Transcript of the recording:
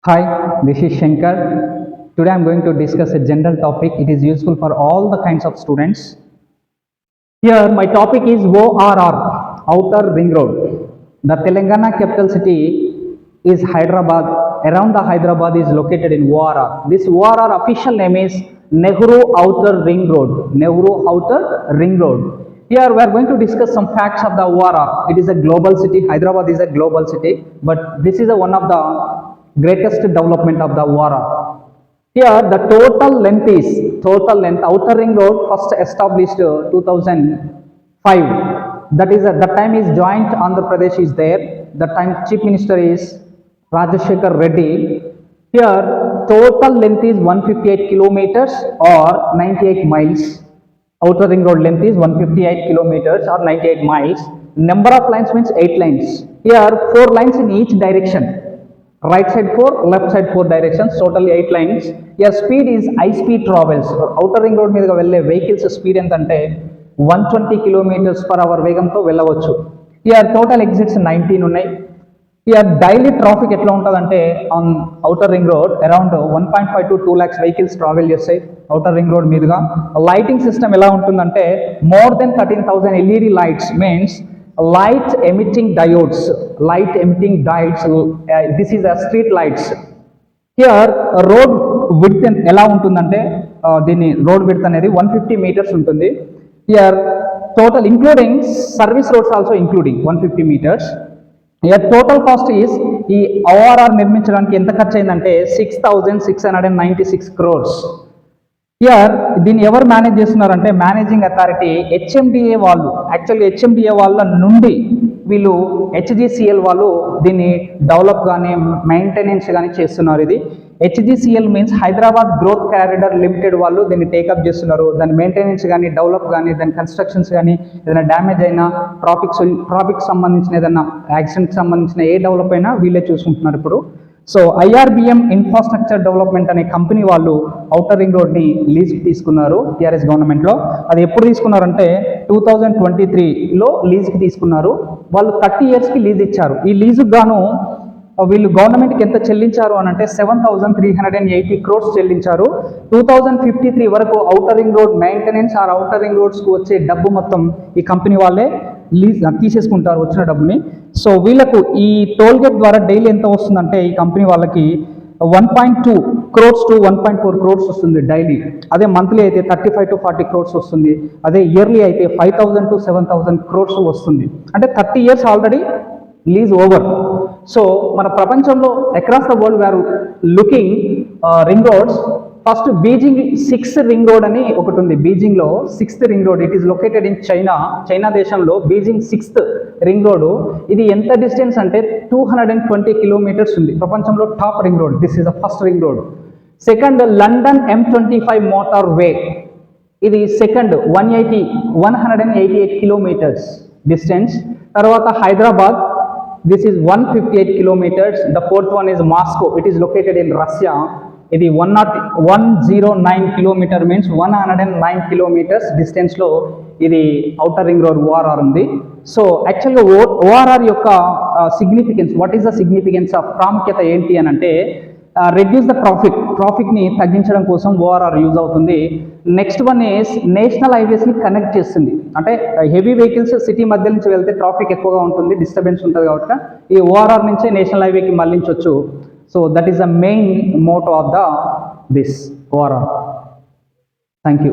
Hi, this is Shankar. Today I am going to discuss a general topic. It is useful for all the kinds of students. Here my topic is ORR, Outer Ring Road. The Telangana capital city is Hyderabad. Around the Hyderabad is located in ORR. This ORR official name is Nehru Outer Ring Road. Nehru Outer Ring Road. Here we are going to discuss some facts of the ORR. It is a global city. Hyderabad is a global city, but this is one of the greatest development of the ORR. Here the total length outer ring road first established 2005. That is at the time is joint Andhra Pradesh is there. The time chief minister is Rajashekar Reddy. Here total length is 158 kilometers or 98 miles. Outer ring road length is 158 kilometers or 98 miles. Number of lines means 8 lines. Here 4 lines in each direction. Right side 4, left side 4 directions, totally 8 lines. Here speed is high speed travels. Outer ring road మీదగా వెళ్ళే vehicles speed ఎంత అంటే 120 km/h వేగంతో వెళ్ళవచ్చు. Here total exits 19 ఉన్నాయి. Here daily traffic ఎట్లా ఉంటుందంటే on outer ring road around 1.5 to 2 lakhs vehicles travel చేస్తాయి అవుటర్ రింగ్ రోడ్ మీదుగా. లైటింగ్ సిస్టమ్ ఎలా ఉంటుందంటే more than 13,000 LED lights means light emitting diodes. This is a street lights. Here road width ఎలా ఉంటుందంటే దీని road width అనేది 150 meters ఉంటుంది. Here total including service roads also including 150 meters. Here total cost is ఈ ORR నిర్మించడానికి ఎంత ఖర్చు అయిందంటే 6,696 crores. హియర్ దీన్ని ఎవరు మేనేజ్ చేస్తున్నారంటే మేనేజింగ్ అథారిటీ HMDA వాళ్ళు. యాక్చువల్గా HMDA వాళ్ళ నుండి వీళ్ళు HGCL వాళ్ళు దీన్ని డెవలప్ కానీ మెయింటెనెన్స్ కానీ చేస్తున్నారు. ఇది HGCL means Hyderabad growth corridor limited వాళ్ళు దీన్ని టేకప్ చేస్తున్నారు. దాని మెయింటెనెన్స్ కానీ డెవలప్ కానీ దాని కన్స్ట్రక్షన్స్ కానీ ఏదైనా డ్యామేజ్ అయినా ట్రాఫిక్ సంబంధించిన ఏదైనా యాక్సిడెంట్కి సంబంధించిన ఏ డెవలప్ అయినా వీళ్ళే చూసుకుంటున్నారు ఇప్పుడు. సో IRBM ఇన్ఫ్రాస్ట్రక్చర్ డెవలప్మెంట్ అనే కంపెనీ వాళ్ళు అవుటర్ రింగ్ రోడ్ని లీజ్కి తీసుకున్నారు టీఆర్ఎస్ గవర్నమెంట్లో. అది ఎప్పుడు తీసుకున్నారంటే 2023లో లీజ్కి తీసుకున్నారు. వాళ్ళు 30 yearsకి లీజ్ ఇచ్చారు. ఈ లీజుకు గాను వీళ్ళు గవర్నమెంట్కి ఎంత చెల్లించారు అని అంటే 7,380 crores చెల్లించారు. 2053 వరకు outer ring road maintenance or outer ring రోడ్స్కి వచ్చే డబ్బు మొత్తం ఈ కంపెనీ వాళ్ళే లీజ్ తీసేసుకుంటారు వచ్చిన డబ్బుని. సో వీళ్ళకు ఈ టోల్ గేట్ ద్వారా డైలీ ఎంత వస్తుందంటే ఈ కంపెనీ వాళ్ళకి 1.2 crores to 1.4 crores వస్తుంది డైలీ. అదే మంత్లీ అయితే 35 to 40 crores వస్తుంది. అదే ఇయర్లీ అయితే 5,000 to 7,000 crores వస్తుంది. అంటే 30 years already lease over. So మన ప్రపంచంలో across the world we are looking ring roads. First Beijing 6th ring road అని ఒకటి ఉంది. బీజింగ్లో 6th ring road it is located in China దేశంలో బీజింగ్ 6th రింగ్ రోడ్. ఇది ఎంత డిస్టెన్స్ అంటే 220 kilometers ఉంది. ప్రపంచంలో top ring road. This is the first ring road. Second London M25 motorway. ఇది సెకండ్ 188 kilometers డిస్టెన్స్. తర్వాత Hyderabad this is 158 kilometers. The fourth one is Moscow. It is located in Russia. ఇది 109 kilometers means 109 kilometers డిస్టెన్స్లో ఇది outer ring road ORR ఉంది. So యాక్చువల్గా ORR యొక్క significance, what is the significance of ప్రాముఖ్యత ఏంటి అని అంటే రెడ్యూస్ ద ట్రాఫిక్ని తగ్గించడం కోసం ORR యూజ్ అవుతుంది. నెక్స్ట్ వన్ ఈస్ నేషనల్ హైవేస్ని కనెక్ట్ చేస్తుంది. అంటే హెవీ వెహికల్స్ సిటీ మధ్య నుంచి వెళ్తే ట్రాఫిక్ ఎక్కువగా ఉంటుంది, డిస్టర్బెన్స్ ఉంటుంది కాబట్టి ఈ ORR నుంచే నేషనల్ హైవేకి మళ్ళించవచ్చు. So that is the main motto of this ORR. Thank you.